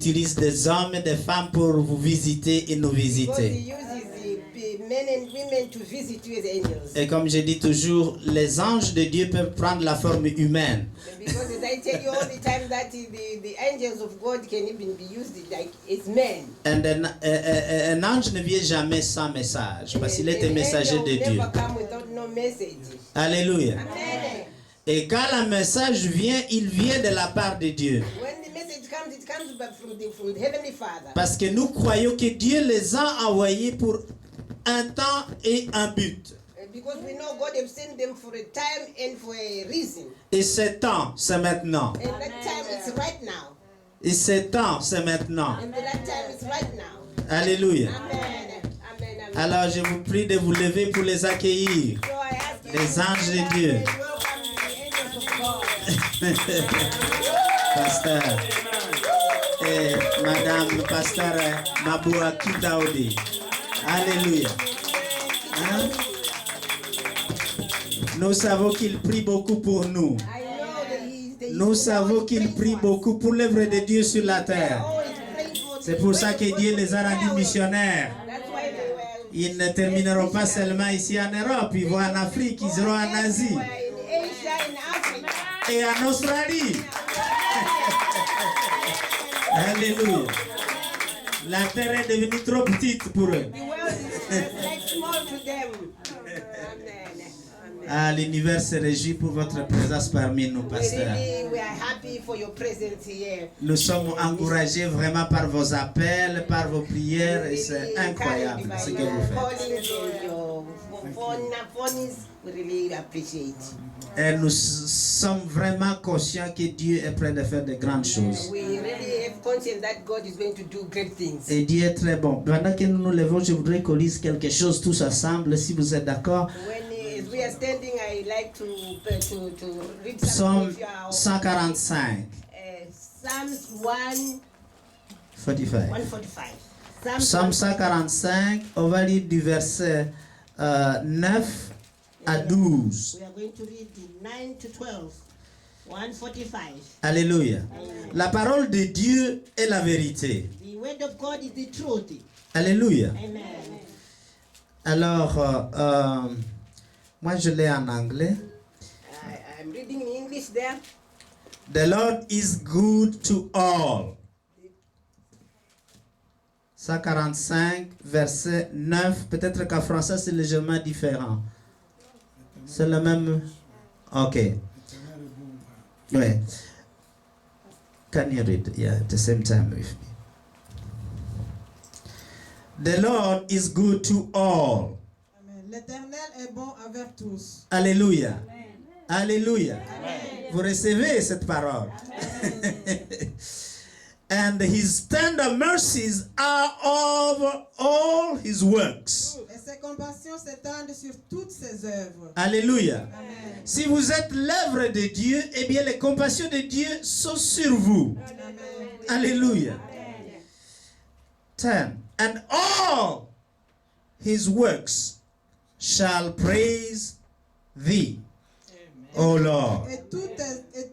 utilise des hommes et des femmes pour vous visiter et nous visiter. Et comme je dis toujours, les anges de Dieu peuvent prendre la forme humaine. Un ange ne vient jamais sans message, parce qu'il est un messager de Dieu. Alléluia. Et quand le message vient, il vient de la part de Dieu. Parce que nous croyons que Dieu les a envoyés pour un temps et un but. Et ce temps, c'est maintenant. Et ce temps, c'est maintenant. Alléluia. Alors je vous prie de vous lever pour les accueillir. Les anges de Dieu. Pasteur et Madame Pasteur Maboua Kidaoudi. Alléluia. Hein? Nous savons qu'il prie beaucoup pour nous. Nous savons qu'il prie beaucoup pour l'œuvre de Dieu sur la terre. C'est pour ça que Dieu les a rendus missionnaires. Ils ne termineront pas seulement ici en Europe, ils vont en Afrique, ils iront en Asie et en Australie. Alléluia. La terre est devenue trop petite pour eux. Ah, l'univers se réjouit pour votre présence parmi nous, pasteur. Nous sommes encouragés vraiment par vos appels, par vos prières, et c'est incroyable ce que vous faites. Et nous sommes vraiment conscients que Dieu est prêt de faire de grandes choses. Et Dieu est très bon. Pendant que nous nous levons, je voudrais qu'on lise quelque chose tous ensemble, si vous êtes d'accord. Psaume 145. Psaume 145, on va lire du verset 9 à 12. Alléluia. La parole de Dieu est la vérité. Alléluia. Alors, moi je l'ai en anglais. I'm reading in English there. The Lord is good to all. 145, verset 9. Peut-être qu'en français c'est légèrement différent. C'est le même. Ok. Oui. Can you read? Yeah, at the same time with me. The Lord is good to all. L'Éternel est bon envers tous. Alléluia. Alléluia. Vous recevez cette parole. And his tender mercies are over all his works. Et ses compassions s'étendent sur toutes ses œuvres. Alléluia. Si vous êtes l'œuvre de Dieu, eh bien les compassions de Dieu sont sur vous. Amen. Alléluia. 10. And all his works shall praise thee, O Lord. Et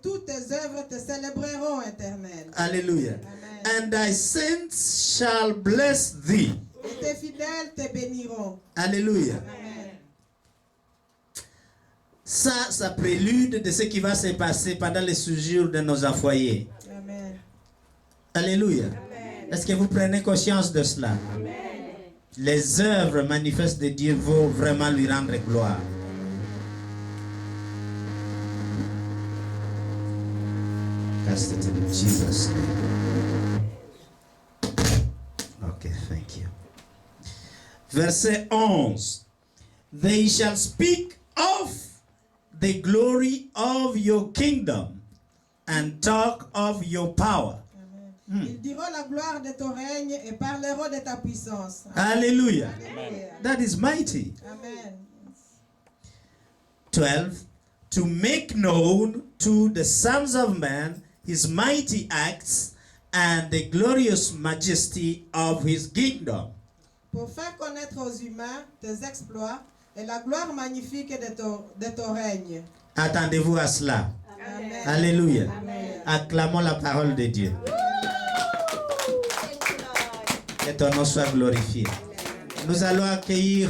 toutes tes œuvres te célébreront, Éternel. Alléluia. Amen. And thy saints shall bless thee. Et tes fidèles te béniront. Alléluia. Amen. Ça prélude de ce qui va se passer pendant le séjour de nos foyers. Amen. Alléluia. Est-ce que vous prenez conscience de cela? Amen. Les œuvres manifestes de Dieu vont vraiment lui rendre gloire. Cast it in Jesus' name. Okay, thank you. Verset 11. They shall speak of the glory of your kingdom and talk of your power. Ils diront la gloire de ton règne et parleront de ta puissance. Hallelujah. Amen. That is mighty. Amen. 12. To make known to the sons of man his mighty acts and the glorious majesty of his kingdom. Pour faire connaître aux humains tes exploits et la gloire magnifique de ton règne. Attendez-vous à cela. Amen. Alléluia. Amen. Acclamons la parole de Dieu. Que ton nom soit glorifié. Nous allons accueillir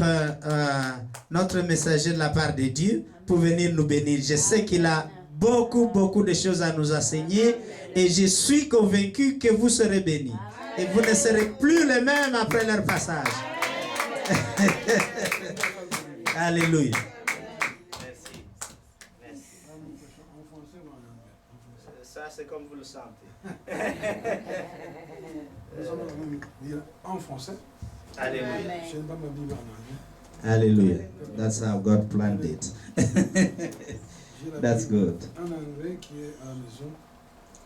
notre messager de la part de Dieu pour venir nous bénir. Je sais qu'il a beaucoup de choses à nous enseigner et je suis convaincu que vous serez bénis. Et vous ne serez plus les mêmes après leur passage. Alléluia. Ça, c'est comme vous le sentez. Nous allons dire en français. Alléluia. Je n'ai pas ma Bible en anglais. Alléluia. That's how God planned it. J'ai la That's Bible good. en anglais qui est à la maison.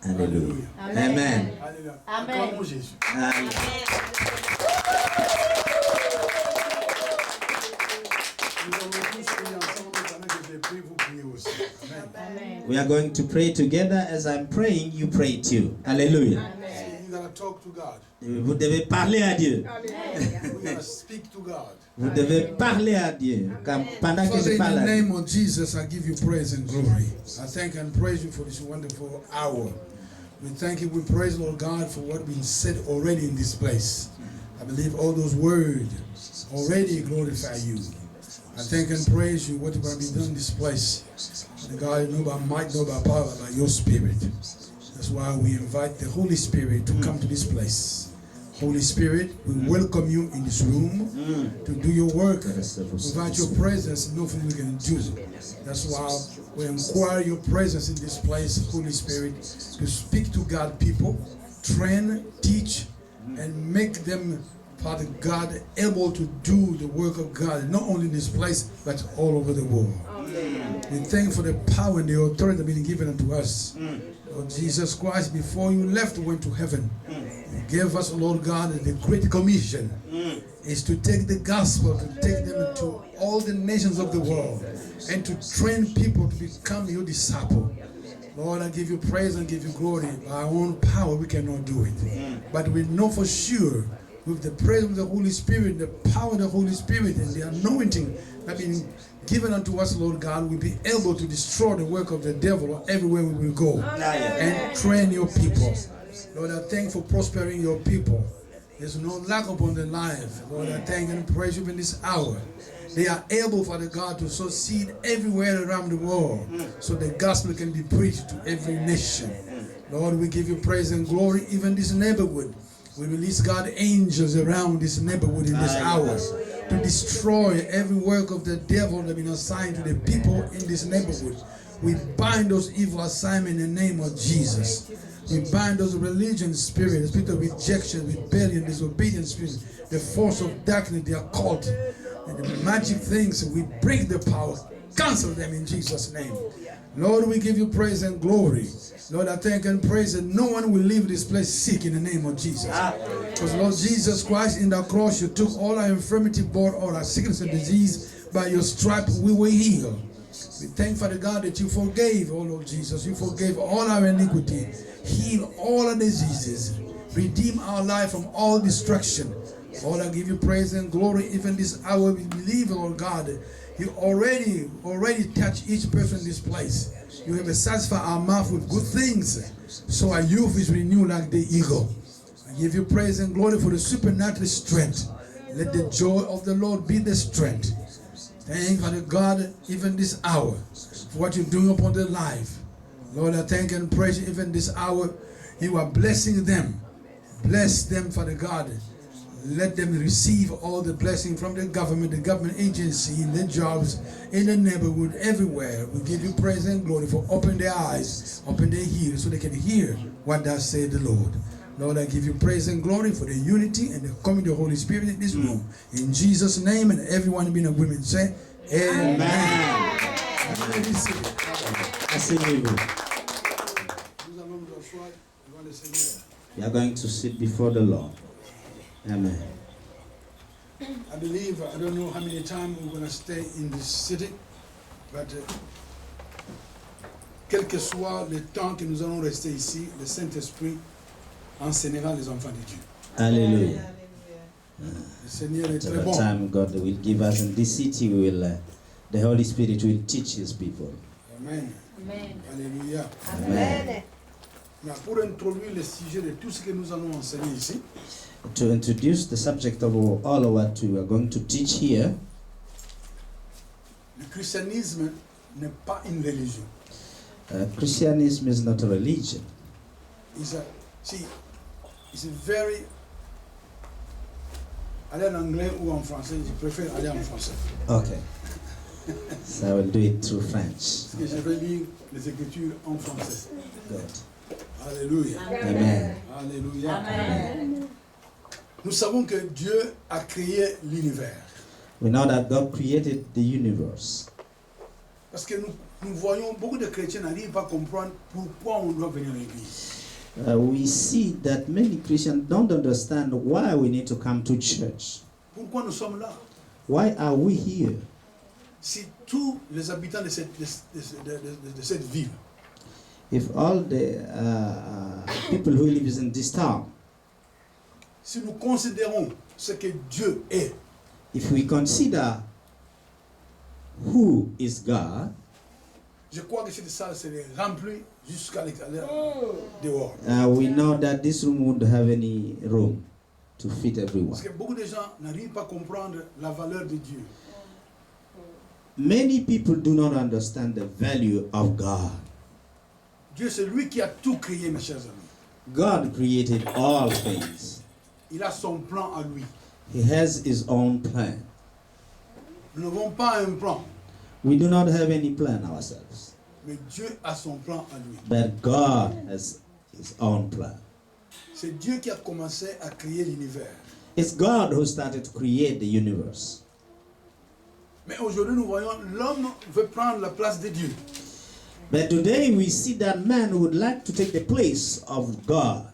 Alléluia. Amen. Alléluia. Amen. Acclamons Jésus. Amen. Nous allons tous prier ensemble pendant que je prie, vous priez aussi. Amen. Amen. We are going to pray together. As I'm praying, you pray too. Alléluia. So you gotta talk to God. Vous devez parler à Dieu. We gotta speak to God. Vous devez parler à Dieu. Pendant que Father, je in parle the à Dieu. name of Jesus, I give you praise and glory. I thank and praise you for this wonderful hour. We thank you, we praise, Lord God, for what been said already in this place. I believe all those words already glorify you. I thank and praise you, what is going to be done in this place. And God, not by might, not by power, but by your spirit. That's why we invite the Holy Spirit to come to this place. Holy Spirit, we welcome you in this room to do your work. Without your presence, nothing we can do. That's why we inquire your presence in this place, Holy Spirit, to speak to God people, train, teach, and make them, Father God, able to do the work of God, not only in this place, but all over the world. We thank you for the power and the authority that has been given unto us. Lord Jesus Christ, before you left, went to heaven. You gave us, Lord God, the great commission is to take the gospel, to take them to all the nations of the world, and to train people to become your disciple. Lord, I give you praise and give you glory. By our own power, we cannot do it. But we know for sure, with the praise of the Holy Spirit, the power of the Holy Spirit, and the anointing that has been given unto us, Lord God, we'll be able to destroy the work of the devil everywhere we will go and train your people. Lord, I thank you for prospering your people. There's no lack upon their life. Lord, I thank and praise you in this hour. They are able, Father God, to sow seed everywhere around the world so the gospel can be preached to every nation. Lord, we give you praise and glory, even this neighborhood. We release, God, angels around this neighborhood in this hour to destroy every work of the devil that has been assigned to the people in this neighborhood. We bind those evil assignments in the name of Jesus. We bind those religion spirits, the spirit of rejection, rebellion, disobedience spirit, the force of darkness, the occult, and the magic things. We break the power, cancel them in Jesus' name. Lord, we give you praise and glory. Lord, I thank and praise that no one will leave this place sick in the name of Jesus. Because Lord Jesus Christ, in the cross, you took all our infirmity, bore all our sickness and disease. By your stripe, we were healed. We thank Father God that you forgave, oh Lord Jesus. You forgave all our iniquity, heal all our diseases, redeem our life from all destruction. Lord, I give you praise and glory. Even this hour, we believe, Lord God, you already touch each person in this place. You have satisfied our mouth with good things, so our youth is renewed like the eagle. I give you praise and glory for the supernatural strength. Let the joy of the Lord be the strength. Thank Father God, even this hour, for what you're doing upon their life. Lord, I thank and praise you even this hour. You are blessing them. Bless them, Father God. Let them receive all the blessing from the government agency, in their jobs, in the neighborhood, everywhere. We give you praise and glory for opening their eyes, open their ears, so they can hear what thus said the Lord. Lord, I give you praise and glory for the unity and the coming of the Holy Spirit in this room. In Jesus' name, and everyone being a women say, Amen. Asseyez-vous. We are going to sit before the Lord. Amen. I believe, I don't know how many times we're going to stay in this city, but quel que soit le temps que nous allons rester ici, le Saint-Esprit enseignera les enfants de Dieu. Alléluia. Le Seigneur est très The bon. time God will give us in this city, the Holy Spirit will teach His people. Amen. Amen. Alléluia. Amen. Mais pour introduire le sujet de tout ce que nous allons enseigner ici, To introduce the subject of all of what we are going to teach here, Le christianisme n'est pas une religion. Christianism is not a religion. It's a very... Aller en anglais ou en français, je préfère aller en français. Okay. So I will do it through French. Parce que je vais lire les Écritures en français. Good. Alléluia. Amen. Alléluia. Amen. Nous savons que Dieu a créé l'univers. We know that God created the universe. Parce que nous voyons beaucoup de chrétiens n'arrivent pas à comprendre pourquoi on doit venir à l'église. We see that many Christians don't understand why we need to come to church. Pourquoi nous sommes là? Why are we here? Si tous les habitants de cette ville If all the people who live in this town, si nous considérons ce que Dieu est, if we consider who is God, je crois que cette salle serait remplie jusqu'à l'extérieur, dehors. we know that this room wouldn't have any room to fit everyone. Parce que beaucoup de gens n'arrivent pas à comprendre la valeur de Dieu. Many people do not understand the value of God. Dieu, c'est lui qui a tout créé, mes chers amis. God created all things. Il a son plan à lui. He has his own plan. Nous n'avons pas un plan, We do not have any plan ourselves, mais Dieu a son plan à lui. but God has his own plan. C'est Dieu qui a commencé à créer l'univers. It's God who started to create the universe. Mais aujourd'hui, nous voyons l'homme veut prendre la place de Dieu. But today we see that man would like to take the place of God.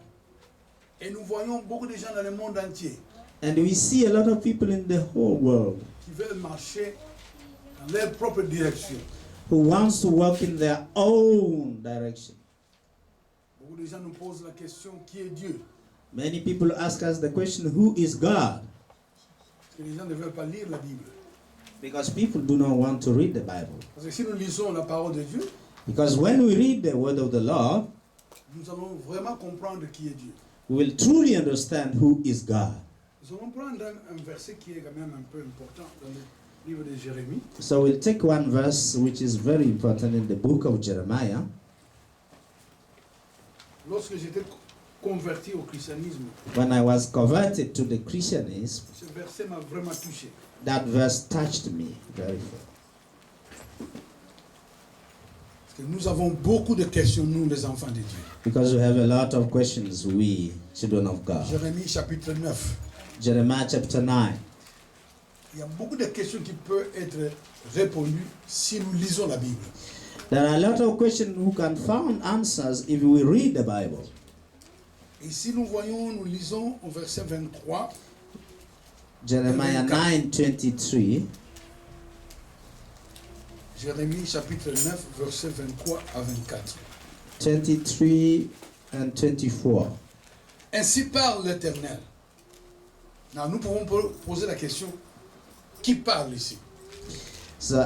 Et nous voyons beaucoup de gens dans le monde entier And we see a lot of people in the whole world qui veulent marcher dans leur propre direction. who wants to walk in their own direction. Beaucoup de gens nous posent la question, qui est Dieu? Many people ask us the question, who is God? Parce que les gens ne veulent pas lire la Bible. Because people do not want to read the Bible. Parce que si nous lisons la parole de Dieu, Because when we read the word of the Lord, nous allons vraiment comprendre qui est Dieu. we will truly understand who is God. Nous allons prendre un verset qui est quand même un peu important dans le livre de Jérémie. So we'll take one verse which is very important in the book of Jeremiah. Lorsque j'étais converti au christianisme, When I was converted to the Christianism, ce verset m'a vraiment touché. that verse touched me very much. Parce que nous avons beaucoup de questions, nous les enfants de Dieu. Because we have a lot of questions, we, children of God. Jérémie chapitre 9. Jeremiah chapter 9. Il y a beaucoup de questions qui peuvent être répondues si nous lisons la Bible. There are a lot of questions who can find answers if we read the Bible. Et si nous voyons, nous lisons au verset 23, Jeremiah 9:23. Jérémie chapitre 9, verset 23 à 24. 23 and 24. Ainsi parle l'Éternel. Now, nous pouvons poser la question, qui parle ici? So,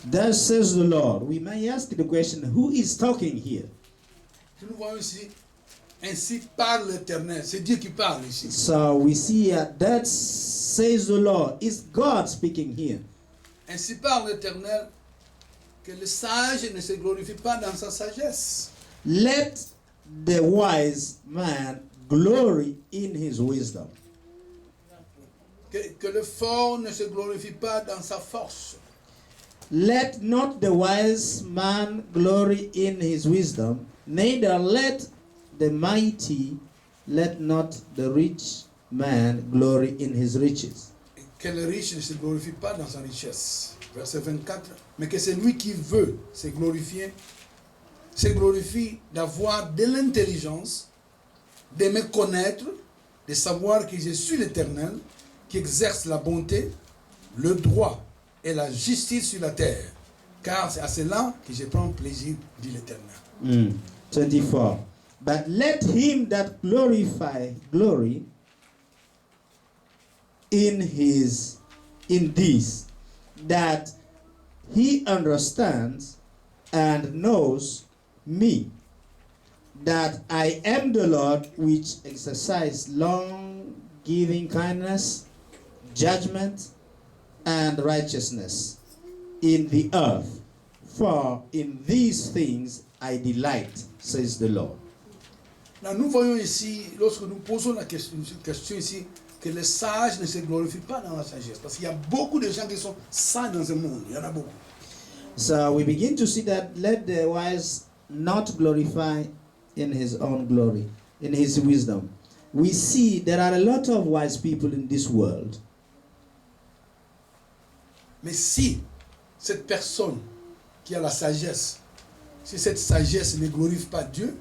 thus says the Lord. We may ask the question, who is talking here? Si nous voyons ici, ainsi parle l'Éternel. C'est Dieu qui parle ici. So we see that says the Lord. Is God speaking here? Ainsi parle l'Éternel, que le sage ne se glorifie pas dans sa sagesse. Let the wise man glory in his wisdom. Que le fort ne se glorifie pas dans sa force. Let not the wise man glory in his wisdom, neither let the mighty, let not the rich man glory in his riches. Que le riche ne se glorifie pas dans sa richesse. Verset 24. Mais que celui qui veut se glorifie d'avoir de l'intelligence, de me connaître, de savoir que je suis l'Éternel, qui exerce la bonté, le droit et la justice sur la terre. Car c'est à cela que je prends plaisir, dit l'Éternel. 24. But let him that glory in this, that he understands and knows me, that I am the Lord which exercise long giving kindness, judgment, and righteousness in the earth. For in these things I delight, says the Lord. Là, nous voyons ici, lorsque nous posons la question ici, que les sages ne se glorifient pas dans la sagesse. Parce qu'il y a beaucoup de gens qui sont sages dans ce monde. Il y en a beaucoup. So we begin to see that let the wise not glorify in his own glory, in his wisdom. We see there are a lot of wise people in this world. Mais si cette personne qui a la sagesse, si cette sagesse ne glorifie pas Dieu,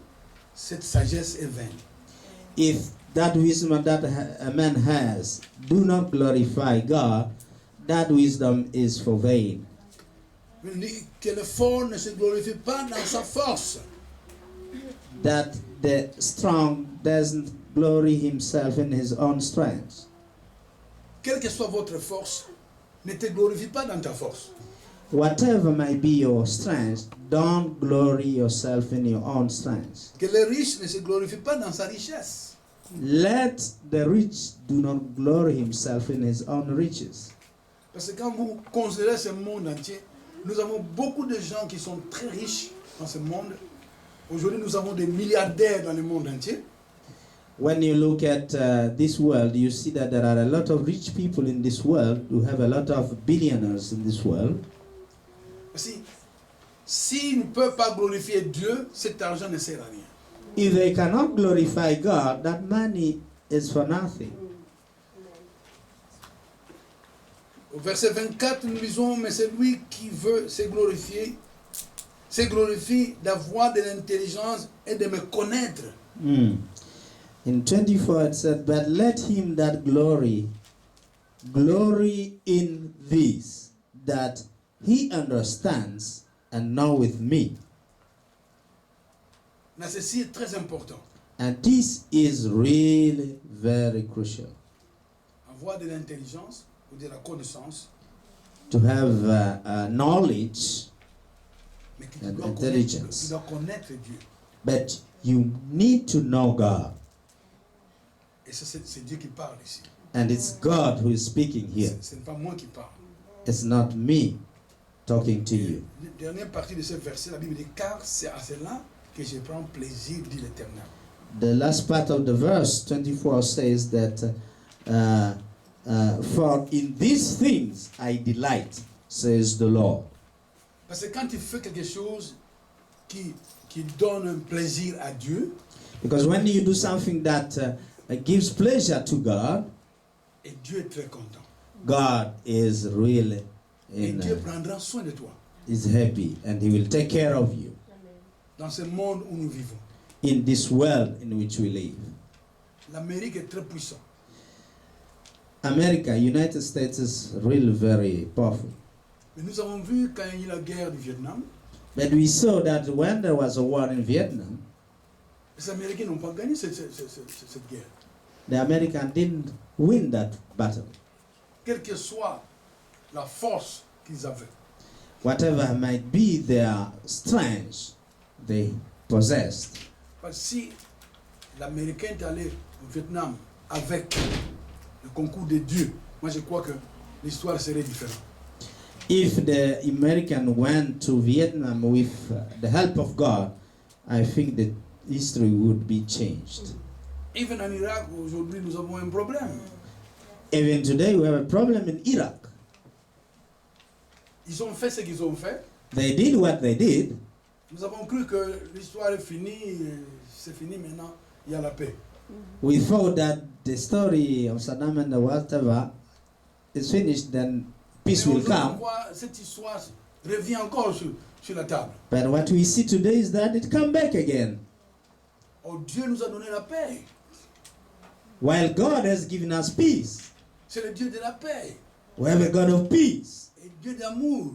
cette sagesse est vaine. If that wisdom that a man has do not glorify God, that wisdom is for vain. Que le fort ne se glorifie pas dans sa force. That the strong doesn't glory himself in his own strength. Quelle que soit votre force, ne te glorifie pas dans ta force. Whatever may be your strength, don't glory yourself in your own strength. Que le riche ne se glorifie pas dans sa richesse. Let the rich do not glory himself in his own riches. Parce que quand vous considérez ce monde entier, nous avons beaucoup de gens qui sont très riches dans ce monde. Aujourd'hui, nous avons des milliardaires dans le monde entier. When you look at this world, you see that there are a lot of rich people in this world who have a lot of billionaires in this world. S'ils ne peuvent pas glorifier Dieu, cet argent ne sert à rien. If they cannot glorify God, that money is for nothing. Au verset 24, nous lisons, mais celui qui veut se glorifie d'avoir de l'intelligence et de me connaître. In 24 it said, but let him that glory in this, that he understands and knoweth me. Mais ceci est très important. And this is really very crucial. Avoir de l'intelligence ou de la connaissance, To have knowledge, mais qui And doit intelligence. connaître Dieu. but you need to know God. Et ça, c'est Dieu qui parle ici. And it's God who is speaking here. Ce n'est pas moi qui parle. It's not me talking to you. La dernière partie de ce verset, la Bible dit, car c'est à cela que je prends plaisir, dit l'Éternel. The last part of the verse 24 says that, for in these things I delight, says the Lord. Parce que quand tu fais quelque chose qui donne un plaisir à Dieu, Because when you do something that gives pleasure to God, et Dieu est très content. God is really Et Dieu prendra soin de toi. is happy, and He will take care of you Dans ce monde où nous vivons, in this world in which we live. l'Amérique est très puissante. America, United States is really very powerful. Mais nous avons vu quand il y a eu la guerre du Vietnam, But we saw that when there was a war in Vietnam, les Américains n'ont pas gagné cette guerre. the Americans didn't win that battle. Quelle que soit la force qu'ils avaient. Whatever might be their strength they possessed. Parce que si l'Américain est allé au Vietnam avec le concours de Dieu, moi je crois que l'histoire serait différente. If the American went to Vietnam with the help of God, I think that history would be changed. Even en Irak, aujourd'hui, nous avons un problème. Even today we have a problem in Iraq. Ils ont fait ce qu'ils ont fait. They did what they did. Nous avons cru que l'histoire est finie, c'est fini maintenant, il y a la paix. We thought that the story of Saddam and whatever is finished, then peace will Mais aujourd'hui, on come. voit cette histoire revient encore sur la table. But what we see today is that it come back again. Oh, Dieu nous a donné la paix. While God has given us peace, C'est le Dieu de la paix. we have a God of peace, Et Dieu d'amour.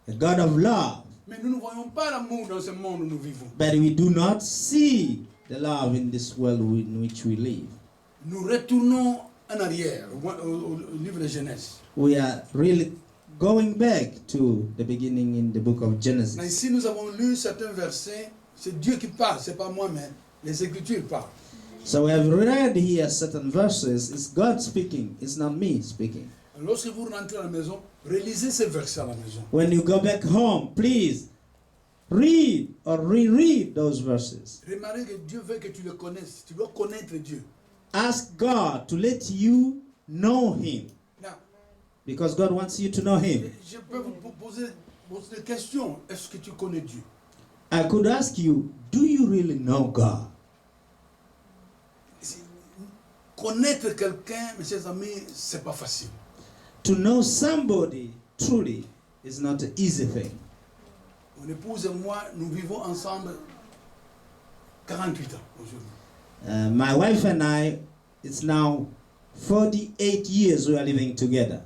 a God of love. Mais nous ne voyons pas l'amour dans ce monde où nous vivons. But we do not see the love in this world in which we live. Nous retournons en arrière au livre de Genèse. We are really going back to the beginning in the book of Mais Genesis. ici, nous avons lu certains versets. C'est Dieu qui parle, c'est pas moi, mais les Écritures parlent. So we have read here certain verses. It's God speaking. It's not me speaking. Lorsque vous rentrez à la maison, relisez ces versets à la maison. When you go back home, please read or reread those verses. Remarquez que Dieu veut que tu le connaisses. Tu dois connaître Dieu. Ask God to let you know Him. Now, Because God wants you to know Him. je peux vous poser des questions. Est-ce que tu connais Dieu? I could ask you, do you really know God? Connaître quelqu'un, mes chers amis, c'est pas facile. To know somebody truly is not an easy thing. Mon épouse et moi, nous vivons ensemble 48 ans aujourd'hui. My wife and I, it's now 48 years we are living together.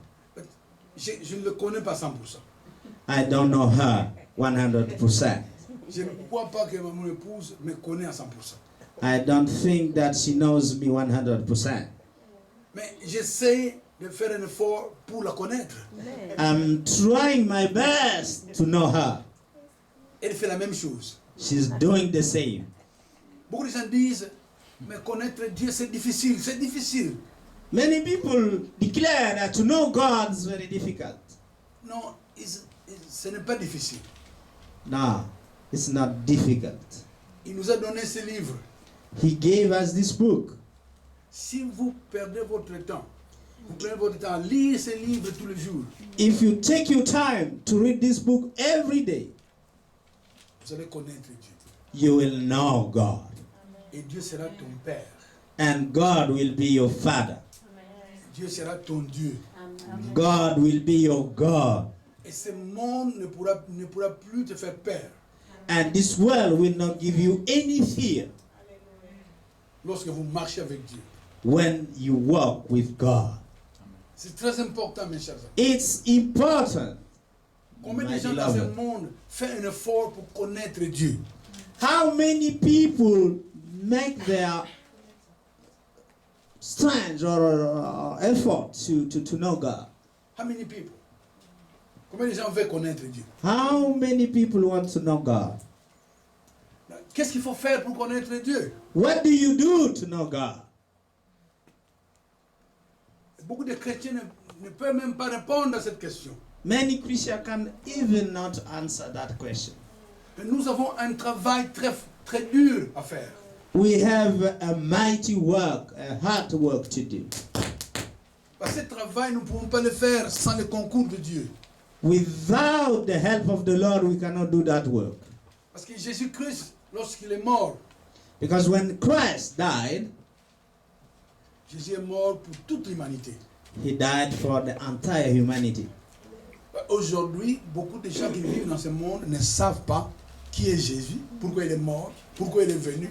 Je ne le connais pas 100%. I don't know her 100%. Je ne crois pas que mon épouse me connaît à 100%. I don't think that she knows me 100%. Mais j'essaie de faire un effort pour la connaître. I'm trying my best to know her. Elle fait la même chose. She's doing the same. Beaucoup de gens disent, mais connaître Dieu c'est difficile, c'est difficile. Many people declare that to know God is very difficult. Non, ce n'est pas difficile. No, it's not difficult. Il nous a donné ce livre. He gave us this book. Si vous perdez votre temps, vous prenez votre temps à lire ce livre tous les jours, If you take your time to read this book every day, vous allez connaître Dieu. you will know God. Et Dieu sera ton Père. And God will be your Father. Dieu sera ton Dieu. God will be your God. Et ce monde ne pourra plus te faire peur And this world will not give you any fear lorsque vous marchez avec Dieu. when you walk with God. C'est très important, mes chers amis. It's important. Combien de My gens dans ce beloved. monde font un effort pour connaître Dieu? How many people make their strange or effort to know God? How many people? Combien de gens veulent connaître Dieu? How many people want to know God? Qu'est-ce qu'il faut faire pour connaître Dieu? What do you do to know God? Beaucoup de chrétiens ne peuvent même pas répondre à cette question. Many Christians can even not answer that question. Et nous avons un travail très dur à faire. We have a mighty work, a hard work to do. Parce que ce travail, nous ne pouvons pas le faire sans le concours de Dieu. Without the help of the Lord, we cannot do that work. Parce que Jésus-Christ, lorsqu'il est mort, Because when Christ died, Jésus est mort pour toute l'humanité. He died for the entire humanity. Aujourd'hui, beaucoup de gens qui vivent dans ce monde ne savent pas qui est Jésus, pourquoi il est mort, pourquoi il est venu.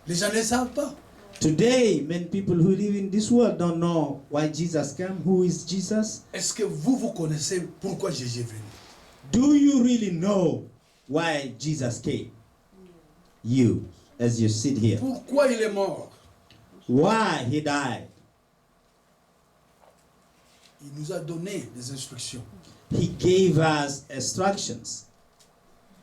Les gens ne savent pas. Today, many people who live in this world don't know why Jesus came, who is Jesus. Est-ce que vous connaissez pourquoi Jésus est venu? Do you really know why Jesus came? You, as you sit here. Pourquoi il est mort? Why He died? Il nous a donné des instructions. He gave us instructions.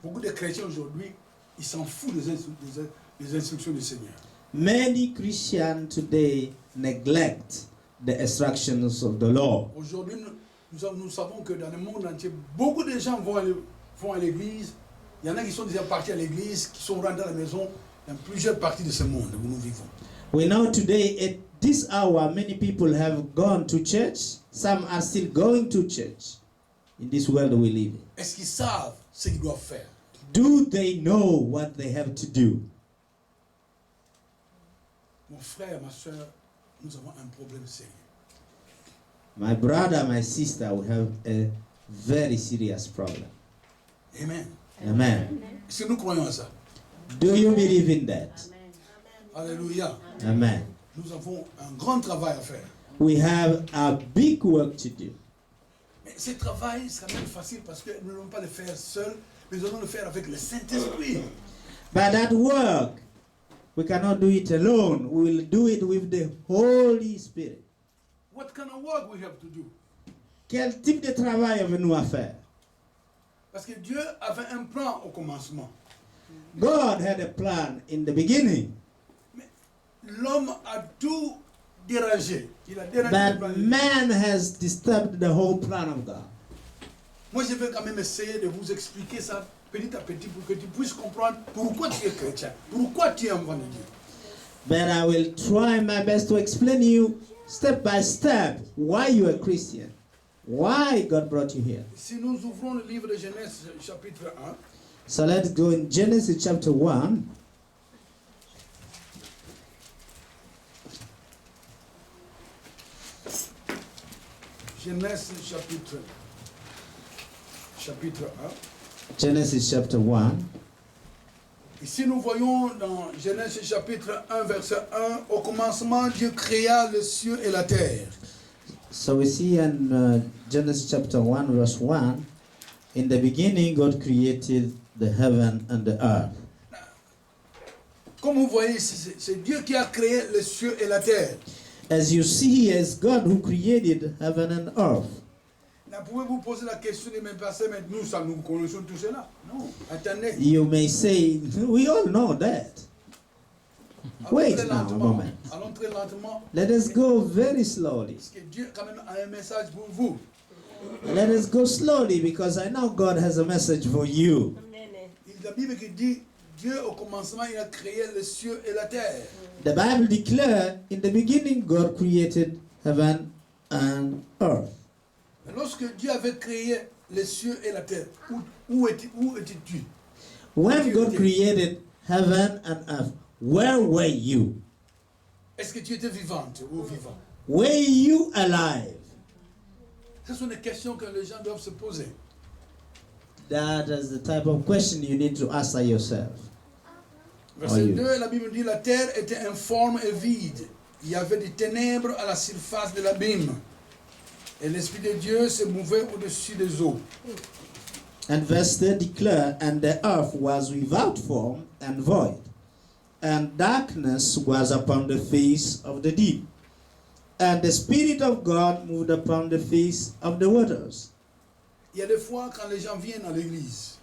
Beaucoup de chrétiens aujourd'hui, ils s'en foutent des instructions du Seigneur. Many Christians today neglect the instructions of the Lord. Aujourd'hui, nous savons que dans le monde entier, beaucoup de gens vont à l'église. Il y en a qui sont déjà partis à l'église, qui sont rentrés à la maison dans plusieurs parties de ce monde où nous vivons. We know today at this hour many people have gone to church. Some are still going to church in this world we live in. Est-ce qu'ils savent ce qu'ils doivent faire? Do they know what they have to do? Mon frère, ma soeur, nous avons un problème sérieux. My brother, my sister, we have a very serious problem. Amen. Amen. Est-ce que nous croyons à ça? Do you believe in that? Alléluia. Amen. Nous avons un grand travail à faire. We have a big work to do. Mais ce travail sera même facile parce que nous n'allons pas le faire seuls, mais nous allons le faire avec le Saint-Esprit. But that work, we cannot do it alone. We will do it with the Holy Spirit. What kind of work we have to do? Quel type de travail avons-nous à faire? Parce que Dieu avait un plan au commencement. God had a plan in the beginning. l'homme a tout dérangé. Il a dérangé le plan But de Dieu. man has disturbed the whole plan of God. Moi, je vais quand même essayer de vous expliquer ça petit à petit pour que tu puisses comprendre pourquoi tu es chrétien, pourquoi tu es enfant de Dieu. But I will try my best to explain you step by step why you are a Christian, why God brought you here. Si nous ouvrons le livre de Genèse chapitre 1, So let's go in Genesis chapter 1. Genèse chapitre 1. Genesis chapter 1. Ici, nous voyons dans Genèse chapitre 1, verset 1, au commencement, Dieu créa le ciel et la terre. So we see in Genesis chapter 1, verse 1, in the beginning God created the heaven and the earth. Comme vous voyez, c'est Dieu qui a créé le ciel et la terre. As you see, it's God who created heaven and earth. Là, pouvez-vous poser la question de mes passés, mais nous, ça, nous connaissons tout cela. Non, attendez. You may say, we all know that. Wait Allons très now a lentement. moment. Allons très lentement. Let us go very slowly. Parce que Dieu, quand même, a un message pour vous. Let us go slowly because I know God has a message for you. La Bible qui dit, Dieu, au commencement, il a créé le ciel et la terre. The Bible declared, in the beginning God created heaven and earth. Lorsque Dieu avait créé les cieux et la terre, où étais-tu? When God created heaven and earth, where were you? Est-ce que tu étais vivante ou vivant? Were you alive? Ce sont des questions que les gens doivent se poser. That is the type of question you need to answer yourself. Verset you? 2, la Bible dit, la terre était informe et vide. Il y avait des ténèbres à la surface de l'abîme. Et l'Esprit de Dieu se mouvait au-dessus des eaux. And verse 3 declare, and the earth was without form and void, and darkness was upon the face of the deep. And the Spirit of God moved upon the face of the waters. Il y a des fois, quand les gens viennent à l'église,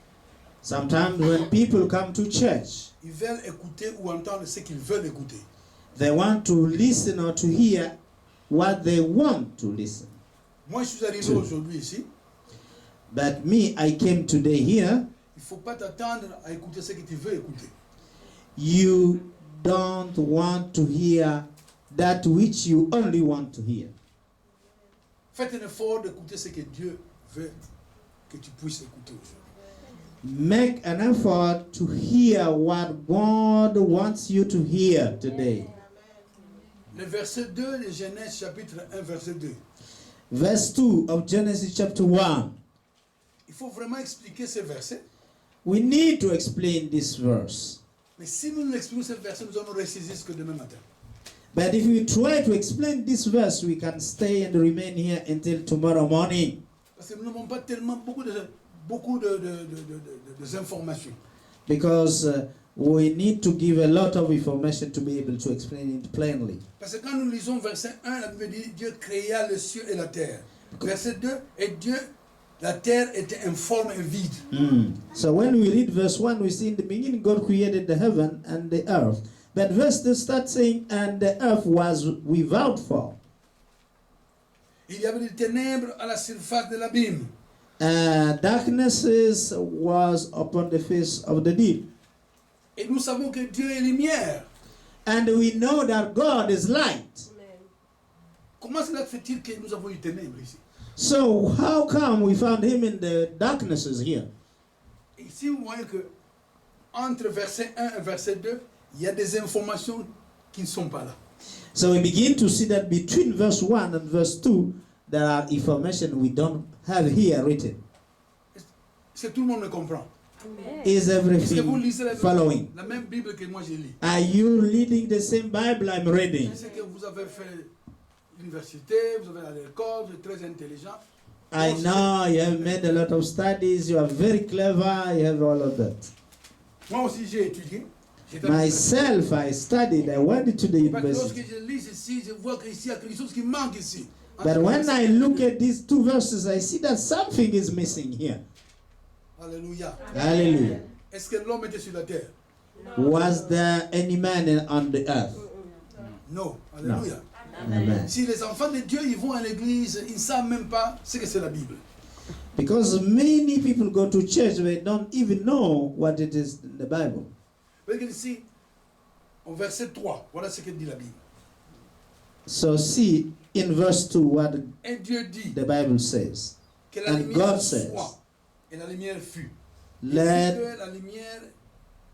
Sometimes when people come to church, ils veulent écouter ou entendre ce qu'ils veulent écouter. they want to listen or to hear what they want to listen. Moi, je suis arrivé True. aujourd'hui ici. But me, I came today here. Il ne faut pas t'attendre à écouter ce que tu veux écouter. You don't want to hear that which you only want to hear. Faites un effort d'écouter ce que Dieu veut que tu puisses écouter aujourd'hui. Make an effort to hear what God wants you to hear today. Le verset 2 de Genèse chapitre 1, verset 2. Verse 2 of Genesis chapter 1. Il faut vraiment expliquer ce verset. We need to explain this verse. Mais si nous expliquons ce verset, nous allons ressaisir ce que demain matin. But if we try to explain this verse, we can stay and remain here until tomorrow morning. Parce que nous n'avons pas tellement beaucoup d'informations. Because we need to give a lot of information to be able to explain it plainly. Parce que quand nous lisons verset 1, la Bible dit Dieu créa le ciel et la terre. Verset 2, et Dieu, la terre était informe et vide. So when we read verse 1, we see in the beginning God created the heaven and the earth. But verse 2 starts saying, and the earth was without form. Il y avait des ténèbres à la surface de l'abîme. Darkness was upon the face of the deep. Et nous savons que Dieu est lumière. And we know that God is light. Comment cela fait-il que nous avons eu ténèbres ici? So how come we found him in the darknesses here? Et ici, vous voyez que entre verset 1 et verset 2, il y a des informations qui ne sont pas là. So we begin to see that between verse 1 and verse 2, there are information we don't have here written. Est-ce que tout le monde me comprend? Is Est-ce que vous everything lisez following? la même Bible que moi j'ai lu? Are you reading the same Bible I'm reading? Je sais que vous avez fait l'université, vous avez allé à l'école, vous êtes très intelligent. I know you have made a lot of studies, you are very clever, you have all of that. Moi aussi j'ai étudié. J'étais à l'université. Myself, I studied, I went to the Parce que lorsque university. je lis ici, je vois qu'ici il y a quelque chose qui manque ici. But when I look at these two verses, I see that something is missing here. Alléluia. Hallelujah. Est-ce que l'homme était sur la terre? Was there any man on the earth? Non. Alléluia. Amen. Si les enfants de Dieu ils vont à l'église, ils ne savent même pas ce que c'est la Bible. Because many people go to church, they don't even know what it is in the Bible. Regardez ici, au verset 3, voilà ce que dit la Bible. So see in verse 2 what Et Dieu dit the Bible says. que la And lumière God says, soit, et la lumière fut. Il dit Let que la lumière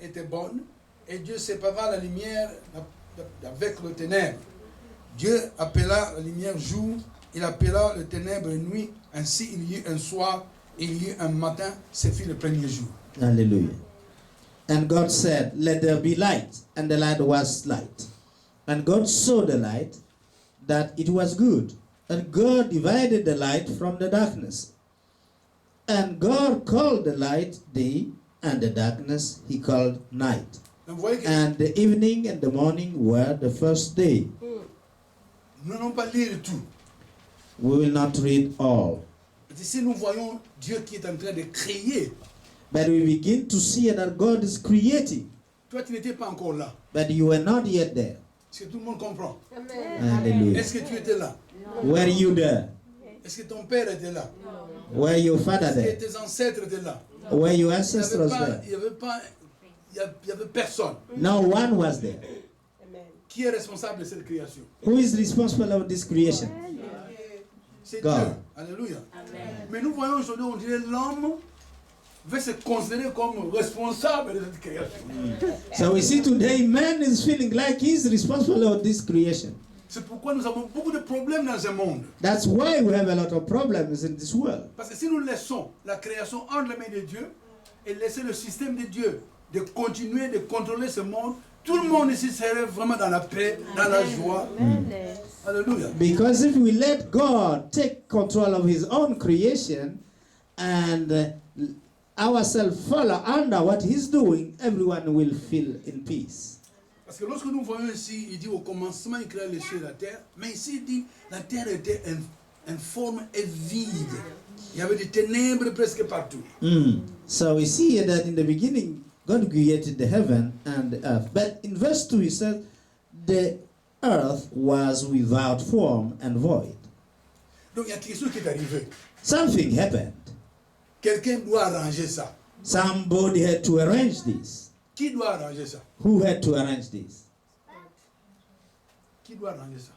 était bonne, et Dieu sépara la lumière avec le ténèbre. Dieu appela la lumière jour, il appela le ténèbre nuit, ainsi il y eut un soir, et il y eut un matin, ce fut le premier jour. Hallelujah. And God said, let there be light. And the light was light. And God saw the light, that it was good. And God divided the light from the darkness. And God called the light day, and the darkness he called night. Donc vous voyez que And the evening and the morning were the first day. nous n'allons pas lire tout. We will not read all. Ici, nous voyons Dieu qui est en train de créer. But we begin to see that God is creating. Toi, tu n'étais pas encore là. But you were not yet there. Est-ce que tout le monde comprend? Hallelujah. Est-ce que tu étais là? Were you there? Est-ce que ton père était là? Were your father Est-ce que there? tes ancêtres étaient là? Were your Il ancestors there? n'y avait personne. No one was there. Qui est responsable de cette création? Who is responsible of this creation? C'est God. Dieu. Alléluia. Mais nous voyons aujourd'hui, on dirait l'homme veut se considérer comme responsable de cette création. So we see today man is feeling like he's responsible of this creation. C'est pourquoi nous avons beaucoup de problèmes dans ce monde. That's why we have a lot of problems in this world. Parce que si nous laissons la création entre les mains de Dieu et laisser le système de Dieu de continuer de contrôler ce monde, tout le monde ici serait vraiment dans la paix, dans la joie. Alléluia. Because if we let God take control of his own creation and ourselves follow under what he's doing, everyone will feel in peace. Parce que lorsque nous voyons ici, il dit au commencement, il créa les cieux et la terre. Mais ici, il dit la terre était informe et vide. Il y avait des ténèbres presque partout. So we see here that in the beginning, God created the heaven and the earth. But in verse 2, he says, the earth was without form and void. Donc il y a quelque chose qui est arrivé. Something happened. Quelqu'un doit arranger ça. Somebody had to arrange this. Qui doit arranger ça? Who had to arrange this? Qui doit arranger ça?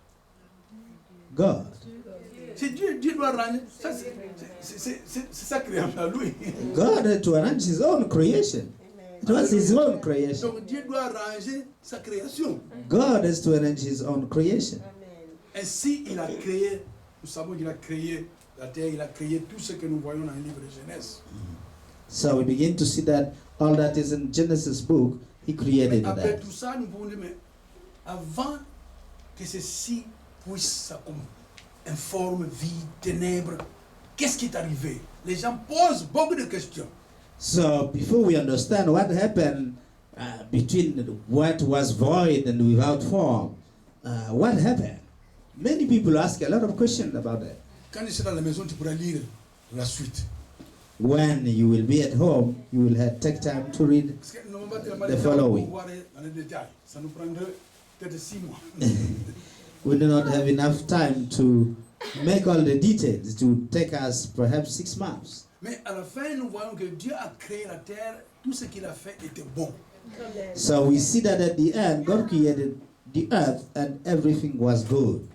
God. C'est Dieu. Dieu doit arranger. Ça, c'est sa création à lui. God had to arrange his own creation. It was his own creation. Donc Dieu doit arranger sa création. God has to arrange his own creation. Ainsi, il a créé, nous savons qu'il a créé la terre, il a créé tout ce que nous voyons dans le livre de Genèse. So we begin to see that all that is in Genesis book, he created Après that. tout ça, nous pouvons dire, mais avant que ceci puisse informe, vie, ténèbres, qu'est-ce qui est arrivé? Les gens posent beaucoup de questions. So before we understand what happened between what was void and without form, what happened? Many people ask a lot of questions about that. Quand tu seras à la maison, tu pourras lire la suite. When you will be at home, you will take time to read. Parce que nous n'avons pas tellement The de temps pour following. voir dans les détails. Ça nous prendrait peut-être 6 mois. We do not have enough time to make all the details. It will take us perhaps 6 months. Mais à la fin, nous voyons que Dieu a créé la terre, tout ce qu'il a fait était bon. So we see that at the end, God created the earth and everything was good.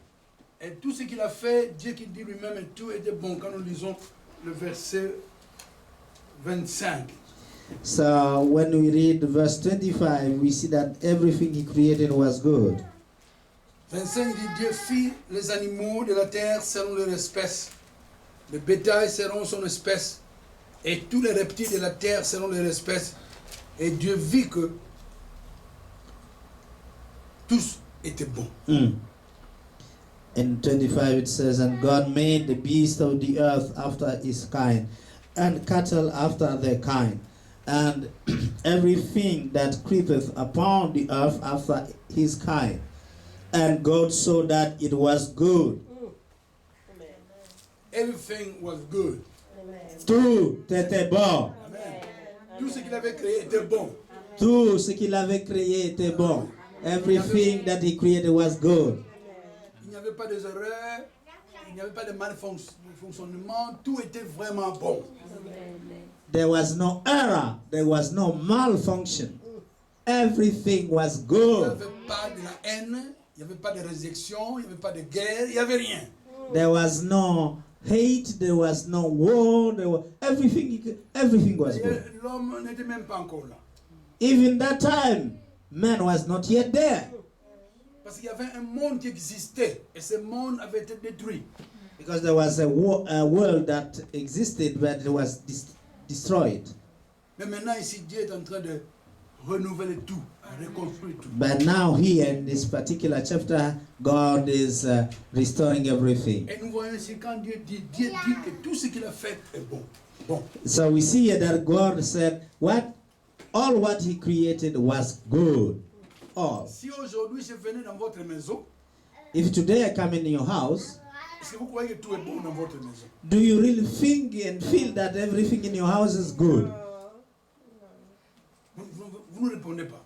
Et tout ce qu'il a fait, Dieu qui dit lui-même, tout était bon. Quand nous lisons le verset 25. So when we read verse 25, we see that everything he created was good. 25 dit, Dieu fit les animaux de la terre selon leur espèce, le bétail selon son espèce, et tous les reptiles de la terre selon leur espèce. Et Dieu vit que tous étaient bons. In 25 it says, and God made the beasts of the earth after his kind, and cattle after their kind, and everything that creepeth upon the earth after his kind. And God saw that it was good. Everything was good. Tout était bon. Amen. Tout ce qu'il avait créé était bon. Tout ce qu'il avait créé était bon. Everything that he created was good. Il n'y avait pas des erreurs, il n'y avait pas de malfonctionnement, tout était vraiment bon. There was no error. There was no malfunction. Everything was Il n'y good. avait pas de la haine, il n'y avait pas de réjection, il n'y avait pas de guerre, il n'y avait rien. There was no hate. There was no war. Everything was good. L'homme n'était même pas encore là. Even that time, man was not yet there. Parce qu'il y avait un monde qui existait et ce monde avait été détruit. Because there was a world that existed, but it was destroyed. Mais maintenant ici, Dieu est en train de renouveler tout, reconstruire tout. But now here in this particular chapter, God is restoring everything. Et nous voyons ici quand Dieu dit que tout ce qu'il a fait est bon. Bon. So we see here that God said, all what he created was good. All. Si aujourd'hui je venais dans votre maison, If today I come in your house, est-ce que vous croyez que tout est bon dans votre maison? do you really think and feel that everything in your house is good? Vous ne répondez pas.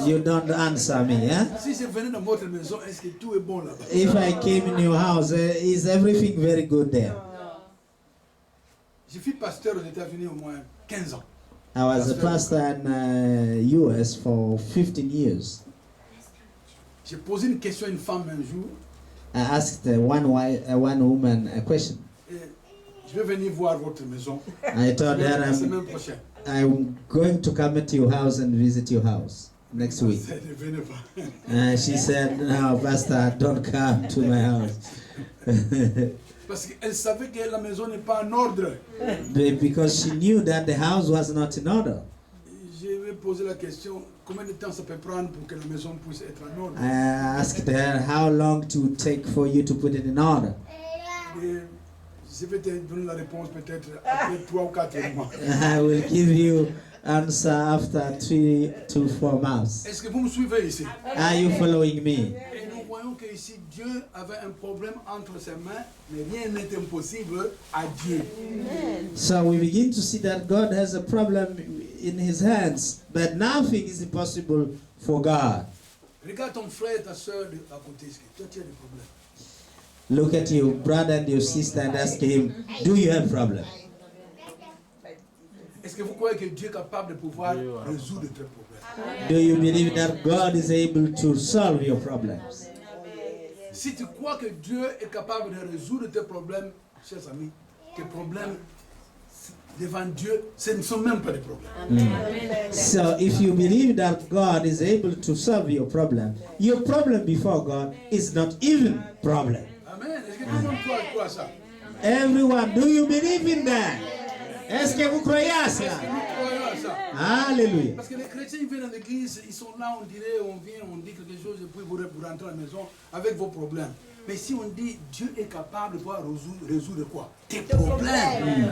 You don't answer me, eh? Si je venais dans votre maison, est-ce que tout est bon là-bas? If I came in your house, is everything very good there? Je suis pasteur aux États-Unis au moins 15 ans. I was a pastor in US for 15 years. J'ai posé une question à une femme un jour. I asked one woman a question. Et je vais venir voir votre maison I told her la semaine prochaine. I'm going to come to your house and visit your house next week. Elle ne venait pas. She said, no, Pastor, don't come to my house. Parce qu'elle savait que la maison n'est pas en ordre. Because she knew that the house was not in order. Je vais poser la question, combien de temps ça peut prendre pour que la maison puisse être en ordre? I asked her how long to take for you to put it in order. Et je vais te donner la réponse peut-être après 3 ou 4 mois. I will give you answer after 3 to 4 months. Est-ce que vous me suivez ici? Are you following me? Et nous voyons que ici Dieu avait un problème entre ses mains, mais rien n'est impossible à Dieu. So we begin to see that God has a problem in his hands, but nothing is impossible for God. Regarde ton frère et ta soeur à côté, est-ce que toi tu as des problèmes? Look at your brother and your sister and ask him, do you have problem? Est-ce que vous croyez que Dieu est capable de pouvoir résoudre tes problèmes? Do you believe that God is able to solve your problems? Si tu crois que Dieu est capable de résoudre tes problèmes, chers amis, tes problèmes devant Dieu, ce ne sont même pas des problèmes. So if you believe that God is able to solve your problem before God is not even problem. Amen. Est-ce que tout le monde croit à ça? Everyone, do you believe in that? Est-ce que vous croyez à Est-ce que ça? nous croyons à ça? Hallelujah. Parce que les chrétiens ils viennent dans l'église, ils sont là, on dirait, on vient, on dit quelque chose et puis vous rentrez à la maison avec vos problèmes. Mais si on dit Dieu est capable de pouvoir résoudre quoi? Tes problèmes.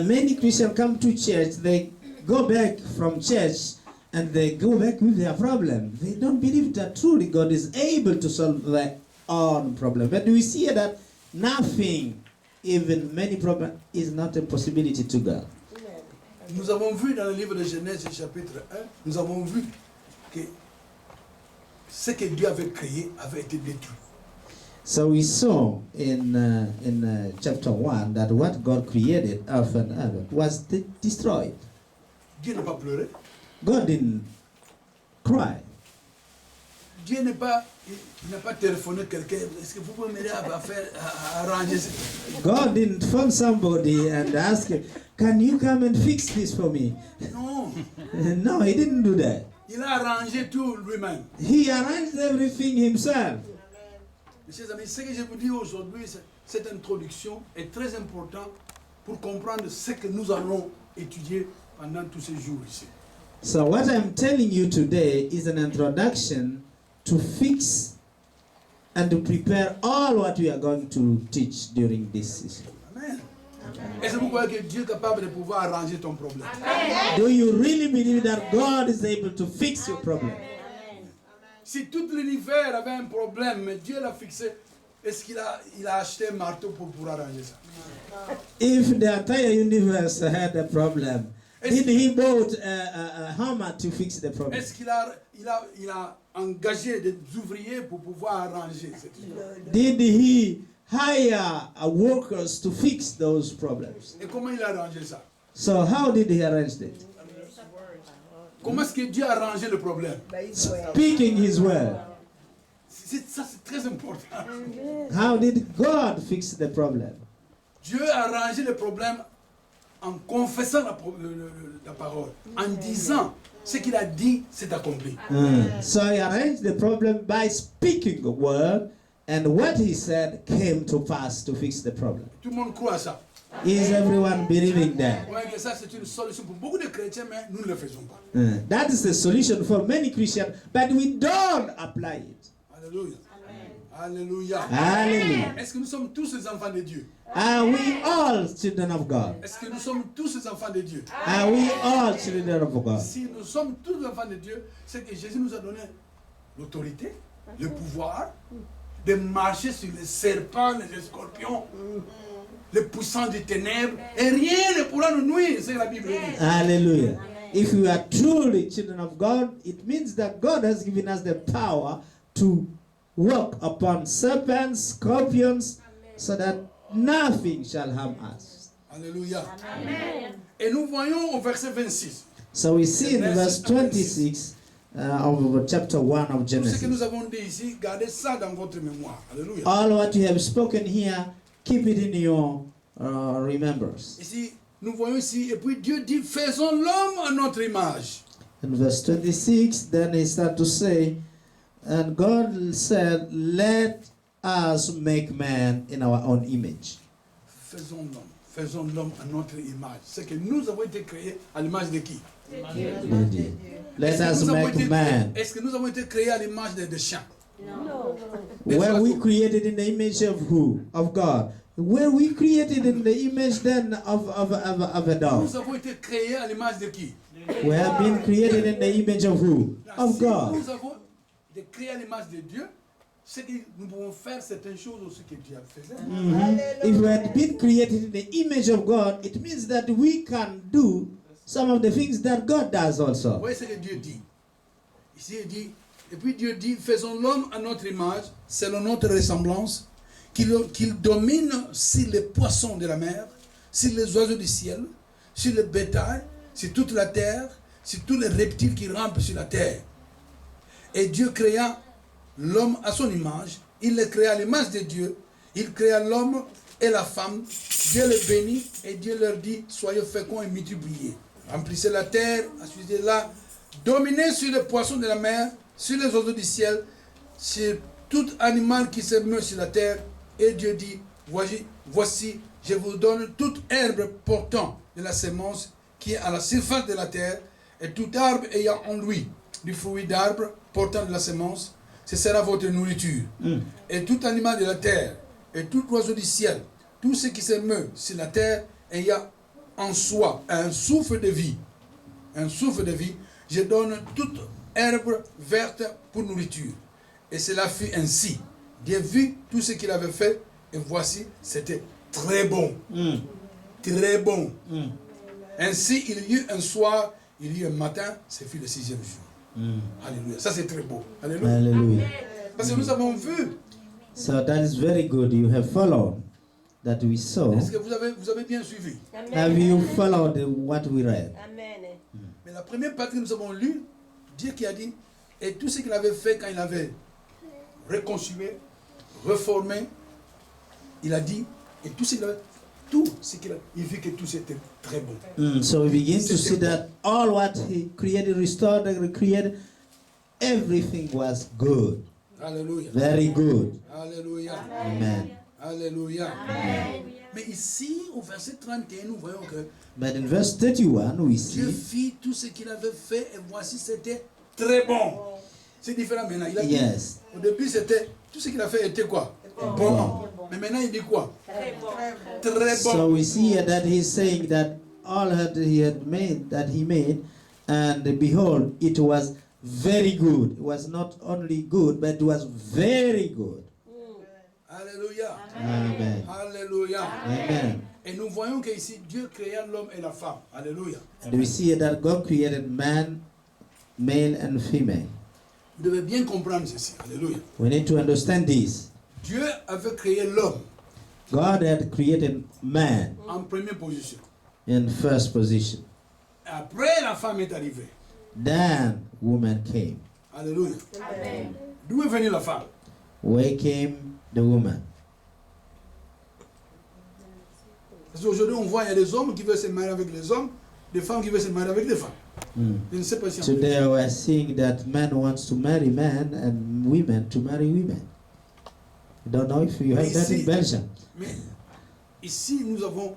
Many Christians come to church, they go back from church and they go back with their problem. They don't believe that truly God is able to solve their own problem. But we see that nothing, even many problems, is not a possibility to God. Nous avons vu dans le livre de Genèse chapitre 1, nous avons vu que ce que Dieu avait créé avait été détruit. So we saw in chapter 1 that what God created, earth and heaven, was destroyed. Dieu n'a pas pleuré. God didn't cry. Dieu n'a pas téléphoné quelqu'un. Est-ce que vous pouvez m'aider à arranger ça? God didn't phone somebody and ask, can you come and fix this for me? Non. No, he didn't do that. Il a arrangé tout lui-même. He arranged everything himself. Mes chers amis, ce que je vous dis aujourd'hui, cette introduction est très importante pour comprendre ce que nous allons étudier pendant tous ces jours ici. So what I'm telling you today is an introduction to fix and to prepare all what we are going to teach during this session. Amen. Est-ce que vous croyez que Dieu est capable de pouvoir arranger ton problème? Do you really believe that God is able to fix your problem? Si tout l'univers avait un problème, mais Dieu l'a fixé, est-ce qu'il a acheté un marteau pour arranger ça? If the entire universe had a problem Did he bought a hammer to fix the problem? Est-ce qu'il a engagé des ouvriers pour pouvoir arranger cette histoire? Did he hire workers to fix those problems? Et comment il a arrangé ça? So how did he arrange it? Comment est-ce que Dieu a arrangé le problème? Speaking his word. Ça, c'est très important. How did God fix the problem? Dieu a arrangé le problème en confessant la parole, en disant ce qu'il a dit, c'est accompli. So he arranged the problem by speaking a word, and what he said came to pass to fix the problem. Tout le monde croit à ça. Is everyone believing that? Ouais, que ça c'est une solution pour beaucoup de chrétiens, mais nous ne le faisons pas. That is the solution for many Christians, but we don't apply it. Alléluia. Alléluia. Hallelujah. Est-ce que nous sommes tous les enfants de Dieu? Are we all children of God? Est-ce que nous sommes tous les enfants de Dieu? Are we all children of God? Si nous sommes tous les enfants de Dieu, c'est que Jésus nous a donné l'autorité, le pouvoir de marcher sur les serpents, les scorpions, les puissants des ténèbres, et rien ne pourra nous nuire, c'est la Bible dit. Hallelujah. If we are truly children of God, it means that God has given us the power to walk upon serpents, scorpions, so that nothing shall harm us. Alléluia. Et nous voyons au verset 26. So we see in verse 26 of chapter 1 of Tout ce que nous Genesis. avons dit ici, gardez ça dans votre mémoire. Alléluia. All what you have spoken here, keep it in your remembrance. Ici, nous voyons ici, et puis Dieu dit, faisons l'homme à notre image. In verse 26, then he started to say, and God said, let us make man in our own image. Faisons l'homme à notre image. C'est que nous avons été créés à l'image de qui? Indeed. Let us make man. Est-ce que nous avons été créés à l'image des chiens? Were we created in the image of who? Of God. Were we created in the image then of a dog? Nous avons été créés à l'image de qui? We have been created in the image of who? Of Si God. nous avons été créés à l'image de Dieu, c'est que nous pouvons faire certaines choses aussi que Dieu faisait. If we had been created in the image of God, it means that we can do some of the things that God does Vous also. voyez ce que Dieu dit. Ici, il dit, et puis Dieu dit, faisons l'homme à notre image, selon notre ressemblance, qu'il domine sur les poissons de la mer, sur les oiseaux du ciel, sur le bétail, sur toute la terre, sur tous les reptiles qui rampent sur la terre. Et Dieu créa l'homme à son image, il le créa à l'image de Dieu, il créa l'homme et la femme, Dieu les bénit et Dieu leur dit, soyez féconds et multipliez. Remplissez la terre, assujettez-la, dominez sur les poissons de la mer, sur les oiseaux du ciel, sur tout animal qui se meut sur la terre. Et Dieu dit, voici, je vous donne toute herbe portant de la semence qui est à la surface de la terre, et tout arbre ayant en lui du fruit d'arbre portant de la semence, ce sera votre nourriture. Et tout animal de la terre, et tout oiseau du ciel, tout ce qui se meut sur la terre, ayant en soi un souffle de vie, je donne toute herbe verte pour nourriture. Et cela fut ainsi. Dieu vit tout ce qu'il avait fait, et voici, c'était très bon. Très bon. Ainsi, il y eut un soir, il y eut un matin, ce fut le 6e jour. Alléluia. Ça, c'est très beau. Alléluia. Hallelujah. Parce que nous avons vu. So that is very good. You have followed that we saw. Est-ce que vous avez bien suivi? Have you followed what we read? Mais la première partie que nous avons lue, Dieu qui a dit, et tout ce qu'il avait fait quand il avait réconcilié, reformé, il a dit, et tout ce qu'il a, il vit que tout c'était très bon. So we begin to see that all what he created, restored, and recreated, everything was good. Alléluia. Very good. Alléluia. Amen. Alléluia. Mais ici, au verset 31, nous voyons que But in verse 31, we Dieu see, fit tout ce qu'il avait fait, et voici, c'était très bon. C'est différent maintenant. Il a dit, yes. au début, c'était, tout ce qu'il a fait était quoi? Bon. Mais maintenant, il dit quoi? Très So bon. we see here that he's saying that all that he made, and behold, it was very good. It was not only good, but it was very good. Alléluia. Amen. Alléluia. Amen. Et nous voyons qu'ici, Dieu créa l'homme et la femme. Alléluia. And we see that God created man, male and female. Vous devez bien comprendre ceci. Alléluia. We need to understand this. Dieu avait créé l'homme God had created man en première position. in first position. Après, la femme est arrivée. Then woman came. Alléluia. D'où est venue la femme? Where came the woman? Parce qu'aujourd'hui, on voit, il y a des hommes qui veulent se marier avec les hommes, des femmes qui veulent se marier avec des femmes. Je ne sais pas si... Today we're seeing that man wants to marry man and women to marry women. I don't know if you have that in Belgium. Mais ici, nous avons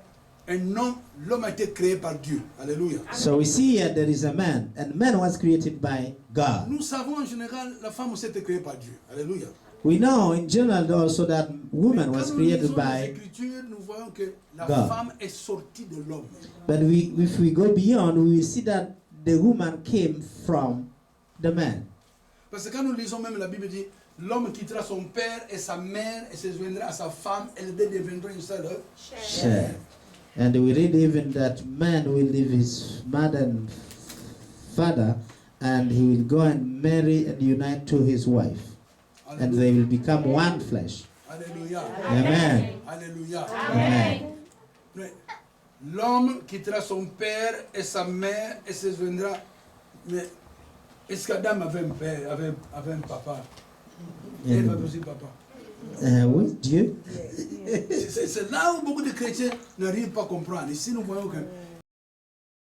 un homme, l'homme a été créé par Dieu. Alléluia. So we see here there is a man, and man was created by God. Nous savons en général, la femme aussi a été créée par Dieu. Alléluia. We know in general also that woman Mais was quand nous lisons created les by Écritures, nous voyons que la God. femme est sortie de l'homme. But if we go beyond, we will see that the woman came from the man. Parce que quand nous lisons même la Bible dit, l'homme quittera son père et sa mère et se joindra à sa femme et les deux deviendront une seule Chair. And we read even that man will leave his mother and father, and he will go and marry and unite to his wife, and they will become one flesh. Alléluia. Amen. Alléluia. Amen. Mais l'homme quittera son père et sa mère et se joindra. Mais est-ce qu'Adam avait un père, avait un papa? Ève avait aussi papa. Oui, Dieu. C'est là où beaucoup de chrétiens n'arrivent pas à comprendre. Ici, nous voyons que